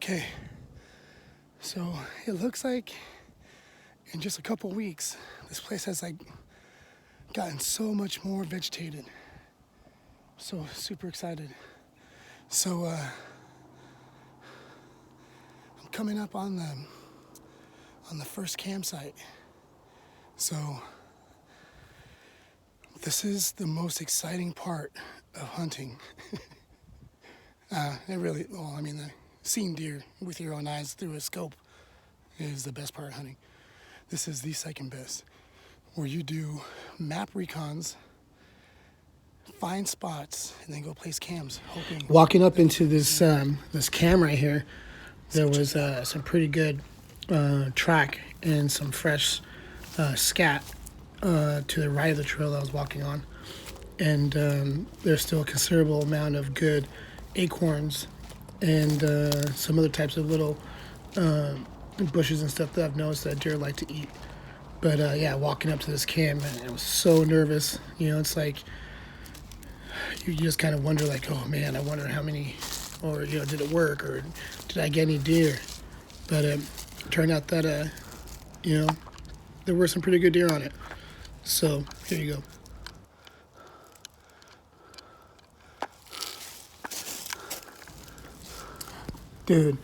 Okay, so it looks like in just a couple weeks, this place has like gotten so much more vegetated. So super excited. So I'm coming up on the first campsite. So this is the most exciting part of hunting. Seeing deer with your own eyes through a scope is the best part of hunting. This is the second best, where you do map recons, find spots, and then go place cams, hoping. Walking up into this cam right here, there was some pretty good track and some fresh scat to the right of the trail I was walking on. And there's still a considerable amount of good acorns and some other types of little bushes and stuff that I've noticed that deer like to eat. But yeah, walking up to this camp, and I was so nervous. You know, it's like you just kind of wonder, like, oh man, I wonder how many, or did it work, or did I get any deer? But it turned out that there were some pretty good deer on it. So here you go. Dude,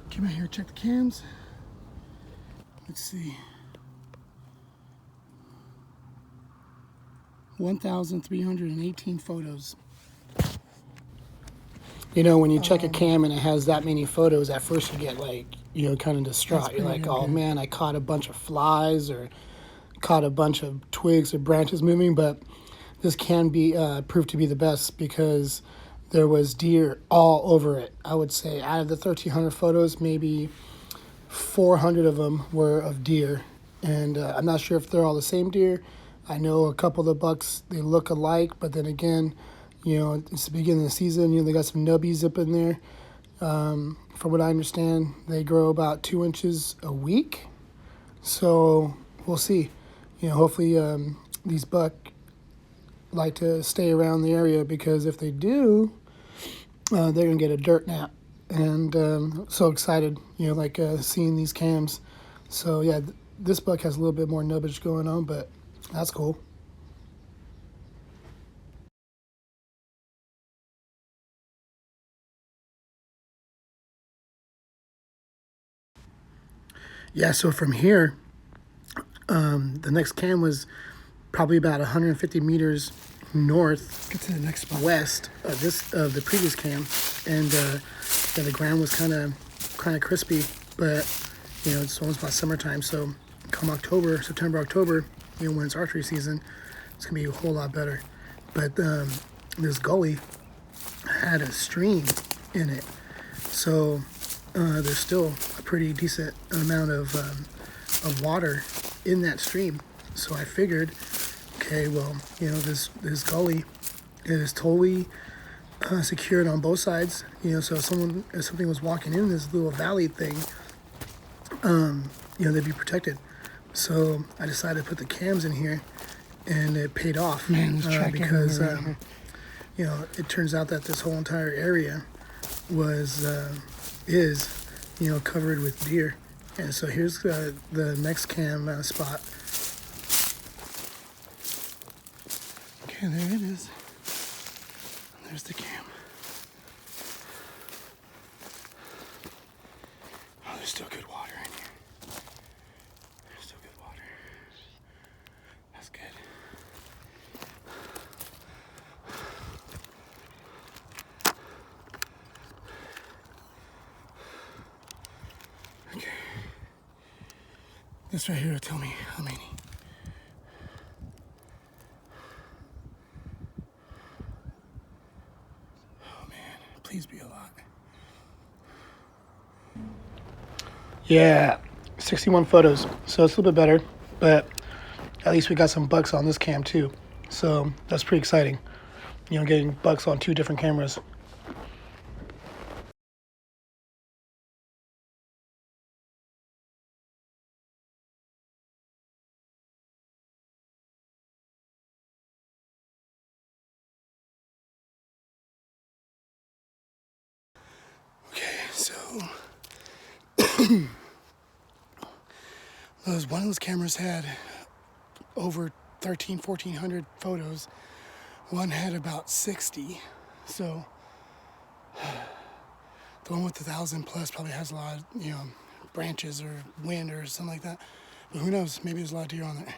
come out here, check the cams. Let's see. 1,318 photos. You know, when you check a cam and it has that many photos, at first you get kind of distraught. You're like, oh man, I caught a bunch of flies or caught a bunch of twigs or branches moving. But this can be proved to be the best because there was deer all over it. I would say out of the 1,300 photos, maybe 400 of them were of deer. And I'm not sure if they're all the same deer. I know a couple of the bucks, they look alike, but then again, it's the beginning of the season. They got some nubbies up in there. From what I understand, they grow about 2 inches a week. So we'll see. Hopefully these buck like to stay around the area, because if they do, they're going to get a dirt nap. And so excited, seeing these cams. So yeah, this buck has a little bit more nubbage going on, but that's cool. Yeah, so from here, the next cam was probably about 150 meters north. Get to the next spot. West of the previous cam, and the ground was kind of crispy, but it's almost about summertime, so come September, October, when it's archery season, it's gonna be a whole lot better. But this gully had a stream in it, so there's still a pretty decent amount of water in that stream. So I figured, okay, well, this gully is totally secured on both sides. So if something was walking in this little valley thing, they'd be protected. So I decided to put the cams in here, and it paid off. Man, because it turns out that this whole entire area is covered with deer. And so here's the next cam spot. Okay, there it is. There's the cam. Oh, there's still good water in here. There's still good water. That's good. Okay. This right here will tell me how many. Oh man, please be a lot. Yeah, 61 photos. So it's a little bit better, but at least we got some bucks on this cam too. So that's pretty exciting. Getting bucks on 2 different cameras. Okay, One of those cameras had over 1,400 photos. One had about 60. So the one with 1,000 plus probably has a lot of, branches or wind or something like that. But who knows? Maybe there's a lot of deer on there.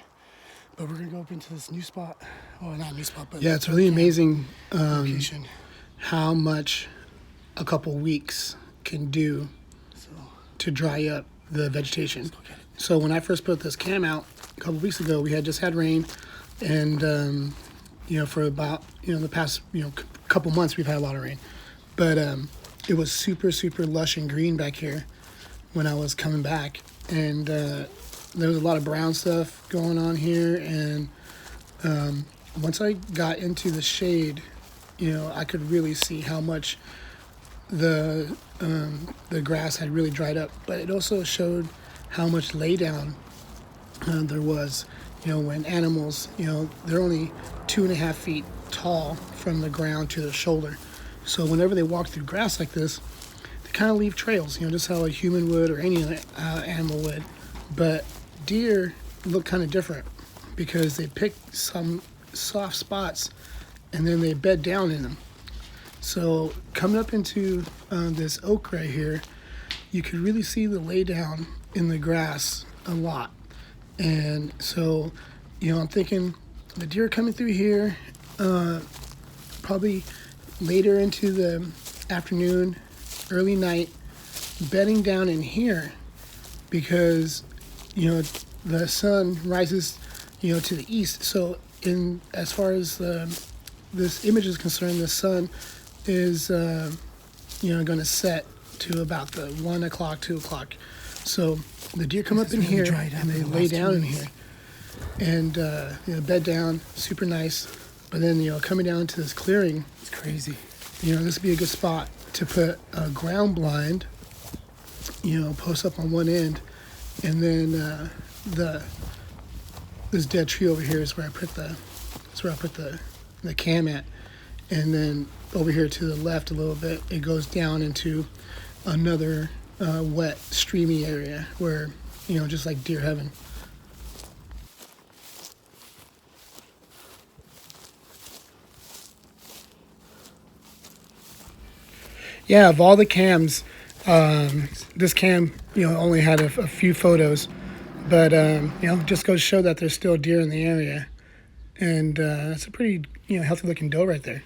But we're gonna go up into this new spot. Well, not new spot, but yeah, it's really amazing how much a couple weeks can do to dry up the vegetation. So when I first put this cam out a couple weeks ago, we had just had rain, and for about the past couple months we've had a lot of rain, but it was super lush and green back here when I was coming back, and there was a lot of brown stuff going on here, and once I got into the shade, I could really see how much the grass had really dried up. But it also showed how much laydown there was. When animals, they're only 2.5 feet tall from the ground to the shoulder. So whenever they walk through grass like this, they kind of leave trails, just how a human would or any other animal would. But deer look kind of different because they pick some soft spots and then they bed down in them. So coming up into this oak right here, you could really see the lay down in the grass a lot. And so, I'm thinking the deer coming through here, probably later into the afternoon, early night, bedding down in here because, the sun rises, to the east. So as far as this image is concerned, the sun is, going to set to about the 1 o'clock, 2 o'clock. So the deer come up in here and they lay down in here and, bed down, super nice. But then, coming down to this clearing, it's crazy. This would be a good spot to put a ground blind, post up on one end, and then this dead tree over here is where I put the cam at, and then over here to the left a little bit, it goes down into another wet, streamy area where, just like deer heaven. Yeah, of all the cams, this cam, only had a few photos, but, just goes to show that there's still deer in the area. And it's a pretty, healthy looking doe right there.